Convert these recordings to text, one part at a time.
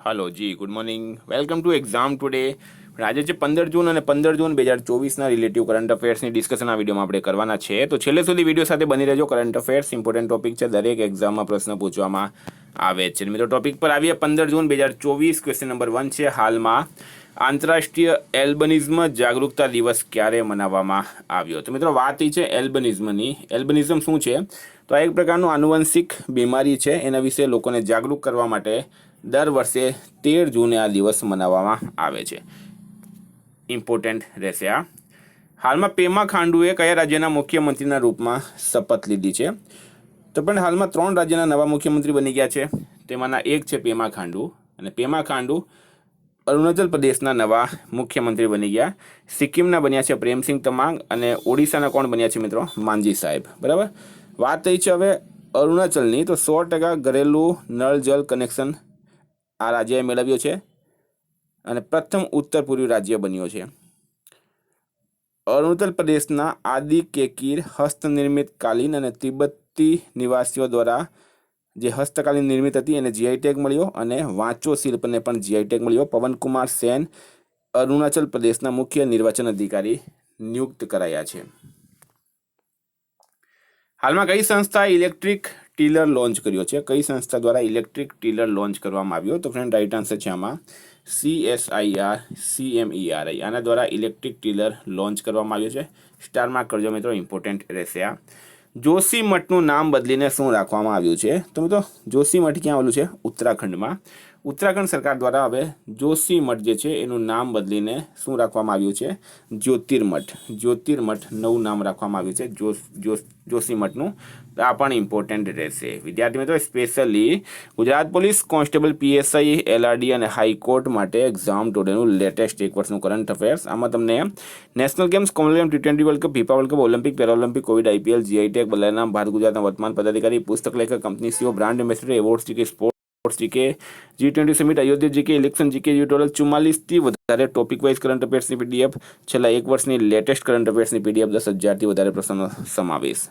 Hello જી, good morning. Welcome to exam today. આજે છે 15 જૂન અને 15 જૂન 2024ના રિલેટિવ કરંટ અફેર્સની ડિસ્કશન આ વિડીયોમાં આપણે કરવાના છે. તો છેલ્લે સુધી વિડીયો સાથે બની રહેજો. કરંટ અફેર્સ ઇમ્પોર્ટન્ટ ટોપિક છે, દરેક એક્ઝામમાં પ્રશ્ન પૂછવામાં આવે છે. મિત્રો ટોપિક પર આવીએ. 15 જૂન 2024 ક્વેશ્ચન નંબર 1 છે. હાલમાં આંતરરાષ્ટ્રીય એલ્બનિઝમ જાગૃતતા દિવસ ક્યારે મનાવવામાં આવ્યો? તો મિત્રો વાત એ છે એલ્બનિઝમની. એલ્બનિઝમ શું છે? તો આ એક પ્રકારનું આનુવંશિક બીમારી છે. એના વિશે લોકોને જાગૃત કરવા માટે દર વર્ષે 13 જૂને આ દિવસ મનાવવામાં આવે છે. ઇમ્પોર્ટન્ટ રહેશે આ. હાલમાં પેમા ખાંડુએ કયા રાજ્યના મુખ્યમંત્રીના રૂપમાં શપથ લીધી છે? તો પણ હાલમાં 3 રાજ્યના નવા મુખ્યમંત્રી બની ગયા છે. તેમાંના એક છે પેમા ખાંડુ, અને પેમા ખાંડુ અરુણાચલ પ્રદેશના નવા મુખ્યમંત્રી બની ગયા. સિક્કિમના બન્યા છે પ્રેમસિંહ તમાંગ, અને ઓડિશાના કોણ બન્યા છે મિત્રો? માંઝી સાહેબ. બરાબર. વાત થઈ છે હવે અરુણાચલની. તો 100% ઘરેલું નળ જલ કનેક્શન આ રાજ્યએ મેળવ્યો છે, અને પ્રથમ ઉત્તર પૂર્વી રાજ્ય બન્યો છે. અરુણાચલ પ્રદેશના આદિ કેકીર હસ્તનિર્મિત કાલીન અને તિબ્બતી નિવાસીઓ દ્વારા જે હસ્તકાલીન નિર્મિત હતી એને જીઆઈ ટેગ મળ્યો, અને વાંચો શિલ્પને પણ જીઆઈ ટેગ મળ્યો. પવનકુમાર સેન અરુણાચલ પ્રદેશના મુખ્ય નિર્વાચન અધિકારી નિયુક્ત કરાયા છે. હાલમાં કઈ સંસ્થાએ ઇલેક્ટ્રિક ટીલર લોન્ચ કર્યો છે? કઈ સંસ્થા દ્વારા ઇલેક્ટ્રિક ટીલર લોન્ચ કરવામાં આવ્યો? તો ફ્રેન્ડ રાઈટ આન્સર છે આમાં CSIR CMERI. આના દ્વારા ઇલેક્ટ્રિક ટીલર લોન્ચ કરવામાં આવ્યો છે. સ્ટાર માર્ક કરજો મિત્રો, ઇમ્પોર્ટન્ટ રહેશે આ. જોશીમઠનું નામ બદલીને શું રાખવામાં આવ્યું છે? તો મિત્રો જોશીમઠ ક્યાં આવેલું છે? ઉત્તરાખંડમાં. ઉત્તરાખંડ સરકાર દ્વારા હવે જોશીમઠ જે છે એનું નામ બદલીને શું રાખવામાં આવ્યું છે? જ્યોતિર્મઠ. જ્યોતિર્મઠ નવું નામ રાખવામાં આવ્યું છે જોશીમઠનું. આ પણ ઇમ્પોર્ટન્ટ રહેશે વિદ્યાર્થી મિત્રો. Specially Gujarat police constable, PSI, LRD અને હાઈકોર્ટ માટે એક્ઝામ ટુડેનું લેટેસ્ટ એક વર્ષનું કરંટ અફેર્સ. આમાં તમને national games, commonwealth, T20 world cup, FIFA world cup, olympic, paralympic, covid, IPL, GI tag, બલ્લાના ભારત ગુજરાતના વર્તમાન પદાધિકારી, પુસ્તક લેખક, company CEO, brand ambassador, awards GK, sports GK, G20 summit, Ayodhya GK, election GK, tutorial, 44થી વધારે ટોપિક વાઇઝ કરંટ અફેર્સની PDF, છેલ્લા એક વર્ષની લેટેસ્ટ કરંટ અફેર્સની PDF, 10,000થી વધારે પ્રશ્નોનો સમાવેશ.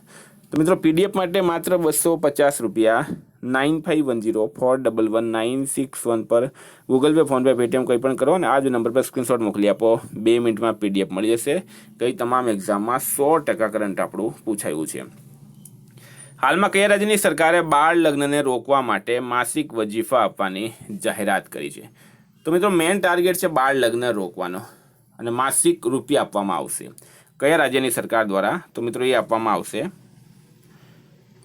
તો મિત્રો PDF માટે માત્ર 250 રૂપિયા 9510411961 પર ગૂગલ પે, ફોનપે, પેટીએમ કંઈ પણ કરો, અને આ જ નંબર પર સ્ક્રીનશોટ મોકલી આપો. 2 મિનિટમાં PDF મળી જશે. કઈ તમામ એક્ઝામમાં 100% કરંટ આપણું પૂછાયું છે. હાલમાં કયા રાજ્યની સરકારે બાળ લગ્નને રોકવા માટે માસિક વજીફા આપવાની જાહેરાત કરી છે? તો મિત્રો મેઇન ટાર્ગેટ છે બાળ લગ્ન રોકવાનો, અને માસિક રૂપિયા આપવામાં આવશે. કયા રાજ્યની સરકાર દ્વારા? તો મિત્રો એ આપવામાં આવશે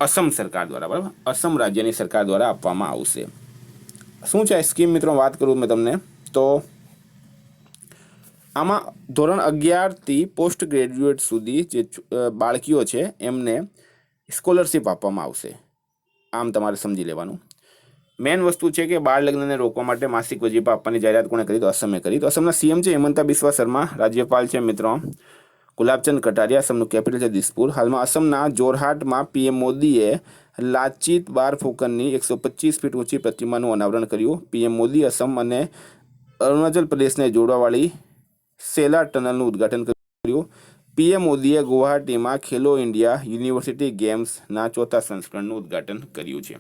અસમ સરકાર દ્વારા. બરાબર, અસમ રાજ્યની સરકાર દ્વારા આપવામાં આવશે. શું છે આ સ્કીમ મિત્રો? વાત કરું મેં તમને તો આમાં ધોરણ 11થી પોસ્ટ ગ્રેજ્યુએટ સુધી જે બાળકીઓ છે એમને સ્કોલરશિપ આપવામાં આવશે. આમ તમારે સમજી લેવાનું. મેઇન વસ્તુ છે કે બાળ લગ્નને રોકવા માટે માસિક વજીફા આપવાની જાહેરાત કોણે કરી? તો અસમે કરી. તો અસમના CM છે હેમંતા બિસ્વા શર્મા. રાજ્યપાલ છે મિત્રો ગુલાબચંદ કટારિયા. અસમનું કેપિટલ છે દિસપુર. હાલમાં અસમના જોરહાટમાં PM મોદીએ લાચિત બારફુકનની 125 ફીટ ઊંચી પ્રતિમાનું અનાવરણ કર્યું. PM મોદી અસમ અને અરુણાચલ પ્રદેશને જોડવાવાળી સેલા ટનલનું ઉદ્ઘાટન કર્યું. PM મોદીએ ગુવાહાટીમાં ખેલો ઇન્ડિયા યુનિવર્સિટી ગેમ્સના 4થા સંસ્કરણનું ઉદ્ઘાટન કર્યું છે.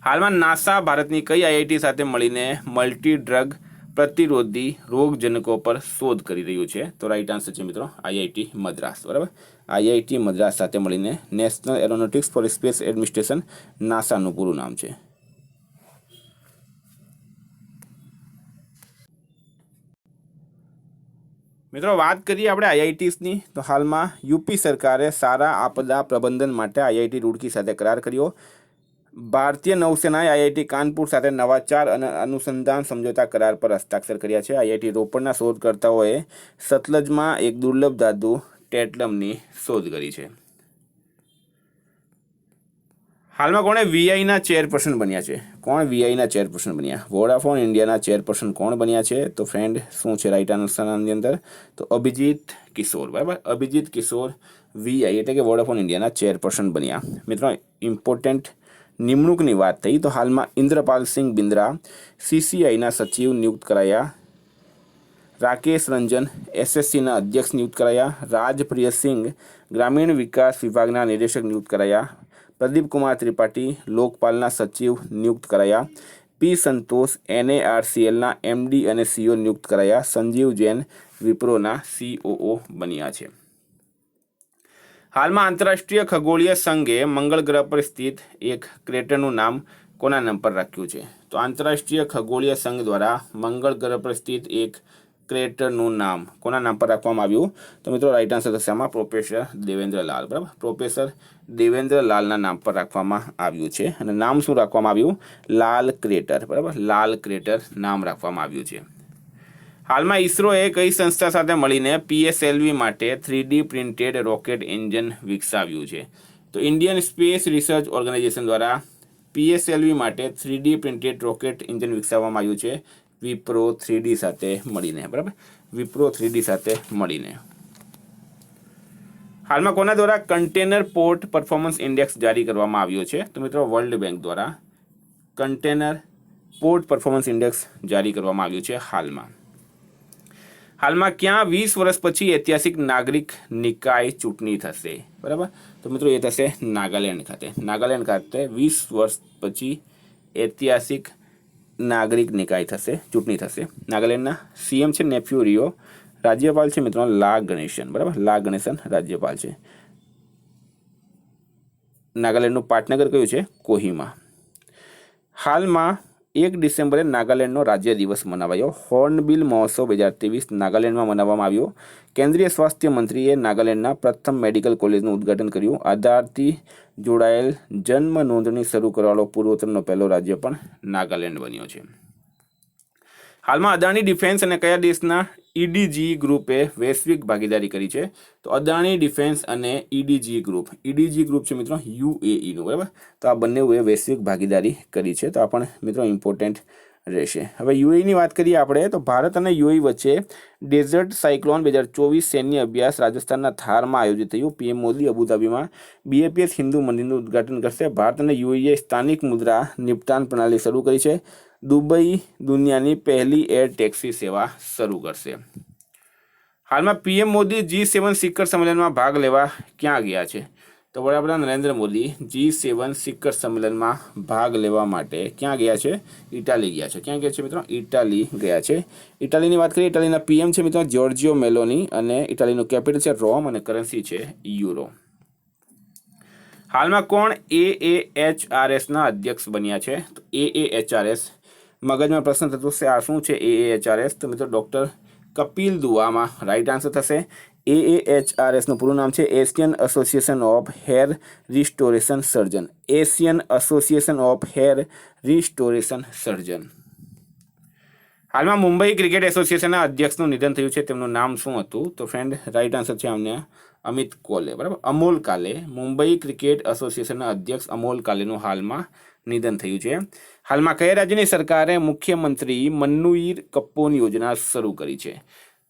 હાલમાં નાસા ભારતની કઈ IIT સાથે મળીને મલ્ટી ડ્રગ પ્રતિરોધી રોગજનકો પર શોધ કરી રહ્યું છે? તો રાઈટ આન્સર છે મિત્રો IIT મદ્રાસ. બરાબર, IIT મદ્રાસ સાથે મળીને national aeronautics for space administration, નાસાનું પૂરું નામ છે. મિત્રો વાત કરીએ આપણે IITsની. તો હાલમાં UP સરકારે સારા આપદા પ્રબંધન માટે IIT રૂડકી સાથે કરાર કર્યો. ભારતીય નૌસેનાએ IIT કાનપુર સાથે નવાચાર અને અનુસંધાન સમજોતા કરાર પર હસ્તાક્ષર કર્યા છે. IIT રોપણના શોધકર્તાઓએ સતલજમાં એક દુર્લભ ધાતુ ટેટલમની શોધ કરી છે. હાલમાં કોણે VIના ચેરપર્સન બન્યા છે? કોણ VIના ચેરપર્સન બન્યા? વોડાફોન ઇન્ડિયાના ચેરપર્સન કોણ બન્યા છે? તો ફ્રેન્ડ શું છે રાઈટ આન્સરની અંદર? તો અભિજીત કિશોર. બરાબર, અભિજીત કિશોર VI એટલે કે વોડાફોન ઇન્ડિયાના ચેરપર્સન બન્યા. મિત્રો ઇમ્પોર્ટન્ટ નિમણૂકની વાત થઈ તો હાલમાં ઇન્દ્રપાલસિંહ બિંદ્રા CCIના સચિવ નિયુક્ત કરાયા. રાકેશ રંજન SSCના અધ્યક્ષ નિયુક્ત કરાયા. રાજપ્રિયસિંહ ગ્રામીણ વિકાસ વિભાગના નિદેશક નિયુક્ત કરાયા. પ્રદીપ કુમાર ત્રિપાઠી લોકપાલના સચિવ નિયુક્ત કરાયા. પી સંતોષ NARCLના MD અને CEO નિયુક્ત કરાયા. સંજીવ જૈન વિપ્રોના COO બન્યા છે. હાલમાં આંતરરાષ્ટ્રીય ખગોળીય સંઘે મંગળ ગ્રહ પર સ્થિત એક ક્રેટરનું નામ કોના નામ પર રાખ્યું છે? તો આંતરરાષ્ટ્રીય ખગોળીય સંઘ દ્વારા મંગળ ગ્રહ પર સ્થિત એક ક્રેટરનું નામ કોના નામ પર રાખવામાં આવ્યું? તો મિત્રો રાઈટ આન્સર થશે આમાં પ્રોફેસર દેવેન્દ્ર લાલ. બરાબર, પ્રોફેસર દેવેન્દ્ર લાલના નામ પર રાખવામાં આવ્યું છે. અને નામ શું રાખવામાં આવ્યું? લાલ ક્રેટર. બરાબર, લાલ ક્રેટર નામ રાખવામાં આવ્યું છે. હાલમાં ઇસરોએ કઈ સંસ્થા સાથે મળીને PSLV માટે 3D પ્રિન્ટેડ રોકેટ એન્જિન વિકસાવ્યું છે? તો ઇન્ડિયન સ્પેસ રિસર્ચ ઓર્ગેનાઇઝેશન દ્વારા PSLV માટે 3D પ્રિન્ટેડ રોકેટ એન્જિન વિકસાવવામાં આવ્યું છે વિપ્રો 3D સાથે મળીને. બરાબર, વિપ્રો 3D સાથે મળીને. હાલમાં કોના દ્વારા કન્ટેનર પોર્ટ પરફોર્મન્સ ઇન્ડેક્સ જારી કરવામાં આવ્યો છે? તો મિત્રો વર્લ્ડ બેંક દ્વારા કન્ટેનર પોર્ટ પરફોર્મન્સ ઇન્ડેક્સ જારી કરવામાં આવ્યું છે. હાલમાં ક્યાં 20 વર્ષ પછી ઐતિહાસિક નાગરિક નિકાય ચૂંટણી થશે? બરાબર, તો મિત્રો એ થશે નાગાલેન્ડ ખાતે. નાગાલેન્ડ ખાતે 20 વર્ષ પછી ઐતિહાસિક નાગરિક નિકાય થશે, ચૂંટણી થશે. નાગાલેન્ડના CM છે નેફ્યુ રિયો. રાજ્યપાલ છે મિત્રો લા ગણેશન. બરાબર, લા ગણેશન રાજ્યપાલ છે. નાગાલેન્ડનું પાટનગર કયું છે? કોહિમા. હાલમાં 1 ડિસેમ્બરે નાગાલેન્ડનો રાજ્ય દિવસ મનાવાયો. હોર્નબિલ મહોત્સવ 2023 નાગાલેન્ડમાં મનાવવામાં આવ્યો. કેન્દ્રીય સ્વાસ્થ્ય મંત્રીએ નાગાલેન્ડના પ્રથમ મેડિકલ કોલેજનું ઉદ્ઘાટન કર્યું. આધારથી જોડાયેલ જન્મ નોંધણી શરૂ કરવાવાળો પૂર્વોત્તરનો પહેલો રાજ્ય પણ નાગાલેન્ડ બન્યો છે. હાલમાં અદાણી ડિફેન્સ અને કયા દેશના EDG ગ્રુપે વૈશ્વિક ભાગીદારી કરી છે? તો અદાણી ડિફેન્સ અને EDG ગ્રુપ છે મિત્રો UAE નું. બરાબર, તો આ બંનેએ વૈશ્વિક ભાગીદારી કરી છે. તો આ પણ મિત્રો ઇમ્પોર્ટન્ટ રહેશે. હવે UAEની વાત કરીએ આપણે, તો ભારત અને UAE વચ્ચે ડેઝર્ટ સાયક્લોન 2024 સૈન્ય અભ્યાસ રાજસ્થાનના થારમાં આયોજિત થયું. PM મોદી અબુધાબીમાં BAPS હિન્દુ મંદિરનું ઉદ્ઘાટન કરશે. ભારત અને UAE સ્થાનિક મુદ્રા નિપટાન પ્રણાલી શરૂ કરી છે. દુબઈ દુનિયાની પહેલી એર ટેક્સી સેવા શરૂ કરશે. હાલમાં PM મોદી G7 શિખર સંમેલનમાં ભાગ લેવા ક્યાં ગયા છે? તો વડાપ્રધાન નરેન્દ્ર મોદી G7 શિખર સંમેલનમાં ભાગ લેવા માટે ક્યાં ગયા છે? ઇટાલી ગયા છે. ક્યાં ગયા છે મિત્રો? ઇટાલી ગયા છે. ઇટાલીની વાત કરીએ, ઇટાલીના PM છે મિત્રો જોર્જિયો મેલોની અને ઇટાલીનું કેપિટલ છે રોમ અને કરન્સી છે યુરો. હાલમાં કોણ AAHRSના અધ્યક્ષ બન્યા છે? તો AAHRS મગજમાં પ્રશ્ન થતો છે, આ શું છે AAHRS? તો મિત્રો ડૉક્ટર કપિલ દુઆમાં રાઈટ આન્સર થશે. AAHRSનું પૂરું નામ છે Asian association of hair restoration surgeon. Asian association of hair restoration surgeon. હાલમાં મુંબઈ ક્રિકેટ એસોસિએશનના અધ્યક્ષનું નિધન થયું છે. તેમનું નામ શું હતું? તો ફ્રેન્ડ રાઈટ આન્સર છે અમને અમિત કોલે. બરાબર, અમોલ કાલે. મુંબઈ ક્રિકેટ એસોસિએશનના અધ્યક્ષ અમોલ કાલેનું હાલમાં નિધન થયું છે. હાલમાં કયા રાજ્યની સરકારે મુખ્યમંત્રી મન્નુઈર કપ્પોન યોજના શરૂ કરી છે?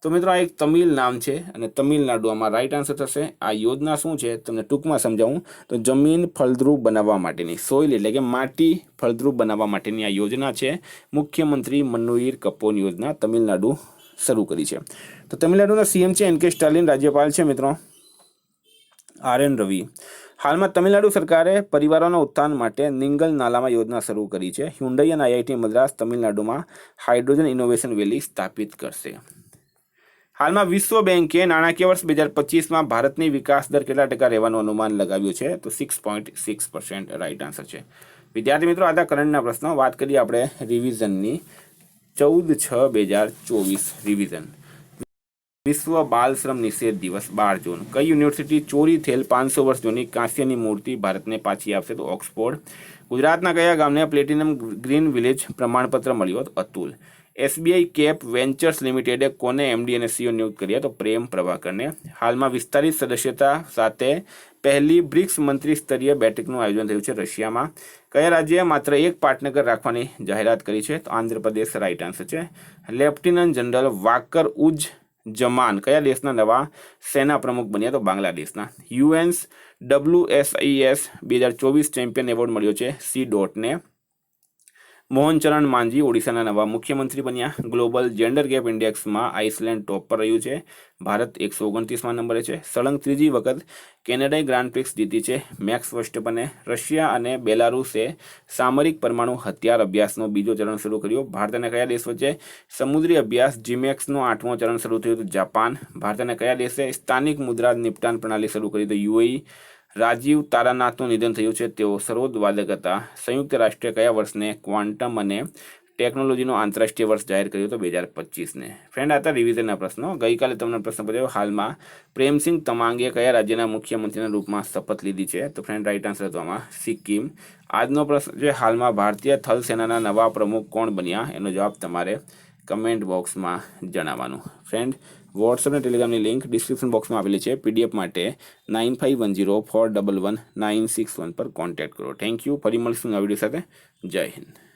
તો મિત્રો આ એક તમિલ નામ છે અને તમિલનાડુ આમાં રાઈટ આન્સર થશે. આ યોજના શું છે તમને ટૂંકમાં સમજાવું તો જમીન ફળદ્રુપ બનાવવા માટેની, સોઇલ એટલે કે માટી ફળદ્રુપ બનાવવા માટેની આ યોજના છે. મુખ્યમંત્રી મન્નુઈર કપ્પોન યોજના તમિલનાડુ શરૂ કરી છે. તો તમિલનાડુના CM છે NK સ્ટાલિન. રાજ્યપાલ છે મિત્રો RN રવિ. હાલમાં તમિલનાડુ સરકારે પરિવારોના ઉત્થાન માટે નિંગલ નાલામાં યોજના શરૂ કરી છે. હ્યુન્ડાઈ અને IIT મદ્રાસ તમિલનાડુમાં હાઇડ્રોજન ઇનોવેશન વેલી સ્થાપિત કરશે. હાલમાં વિશ્વ બેંકે નાણાકીય વર્ષ 2025માં ભારતની વિકાસ દર કેટલા ટકા રહેવાનું અનુમાન લગાવ્યું છે? તો 6.6% રાઈટ આન્સર છે. વિદ્યાર્થી મિત્રો આદા કરંટના પ્રશ્નો વાત કરીએ આપણે રિવિઝનની. 14/6/2024 રિવિઝન. વિશ્વ બાલ શ્રમ નિષેધ દિવસ 12 જૂન. કઈ યુનિવર્સિટી ચોરી થયેલ 500 વર્ષ જૂની કાંસ્યની મૂર્તિ ભારતને પાછી આપશે? તો ઓક્સફોર્ડ. ગુજરાતના કયા ગામને પ્લેટિનમ ગ્રીન વિલેજ પ્રમાણપત્ર મળ્યું? અતુલ. SBI કેપ વેન્ચર્સ લિમિટેડે કોને MD અને CEO નિયુક્ત કર્યા? તો પ્રેમ પ્રભાકરને. હાલમાં વિસ્તારિત સદસ્યતા સાથે પહેલી બ્રિક્સ મંત્રી સ્તરીય બેઠકનું આયોજન થયું છે રશિયામાં. કયા રાજ્યએ માત્ર એક પાટનગર રાખવાની જાહેરાત કરી છે? તો આંધ્રપ્રદેશ રાઈટ આન્સર છે. લેફ્ટિનન્ટ જનરલ વાકર ઉજ જમાન કયા દેશના નવા સેના પ્રમુખ બન્યા? તો બાંગ્લાદેશના. UNS WSIS 2024 ચેમ્પિયન એવોર્ડ મળ્યો છે C. ને. મોહનચરણ માંઝી ઓડિશાના નવા મુખ્યમંત્રી બન્યા. ગ્લોબલ જેન્ડર ગેપ ઇન્ડેક્સમાં આઇસલેન્ડ ટોપ પર રહ્યું છે. ભારત 129મા નંબરે છે. સળંગ ત્રીજી વખત કેનેડાએ ગ્રાન્ડ પ્રિક્સ જીતી છે. મેક્સ વર્સ્ટેપને રશિયા અને બેલારુસે સામરિક પરમાણુ હથિયાર અભ્યાસનો બીજો ચરણ શરૂ કર્યો. ભારત અને કયા દેશ વચ્ચે સમુદ્રી અભ્યાસ જીમેક્સનો 8મો ચરણ શરૂ થયું હતું? જાપાન. ભારત અને કયા દેશે સ્થાનિક મુદ્રા નિપટાન પ્રણાલી શરૂ કરી? તો યુએઈ. રાજીવ તારાનાથનું નિધન થયું છે. તેઓ સરોદ વાદક હતા. સંયુક્ત રાષ્ટ્રે કયા વર્ષને ક્વોન્ટમ અને ટેકનોલોજીનો આંતરરાષ્ટ્રીય વર્ષ જાહેર કર્યો તો 2025ને. ફ્રેન્ડ, આ હતા રિવિઝનના પ્રશ્નો. ગઈકાલે તમને પ્રશ્ન પૂછ્યો, હાલમાં પ્રેમસિંહ તમાંગે કયા રાજ્યના મુખ્યમંત્રીના રૂપમાં શપથ લીધી છે? તો ફ્રેન્ડ, રાઈટ આન્સર હતો આમાં સિક્કિમ. આજનો પ્રશ્ન છે, હાલમાં ભારતીય થલ સેનાના નવા પ્રમુખ કોણ બન્યા? એનો જવાબ તમારે કમેન્ટ બોક્સમાં જણાવવાનું. ફ્રેન્ડ, વોટ્સઅપ અને ટેલિગ્રામની લિંક ડિસ્ક્રિપ્શન બોક્સમાં આપેલી છે. પીડીએફ માટે 9510411961 પર કોન્ટેક્ટ કરો. Thank you. ફરી મળીશું આ વિડીયો સાથે. જય હિન્દ.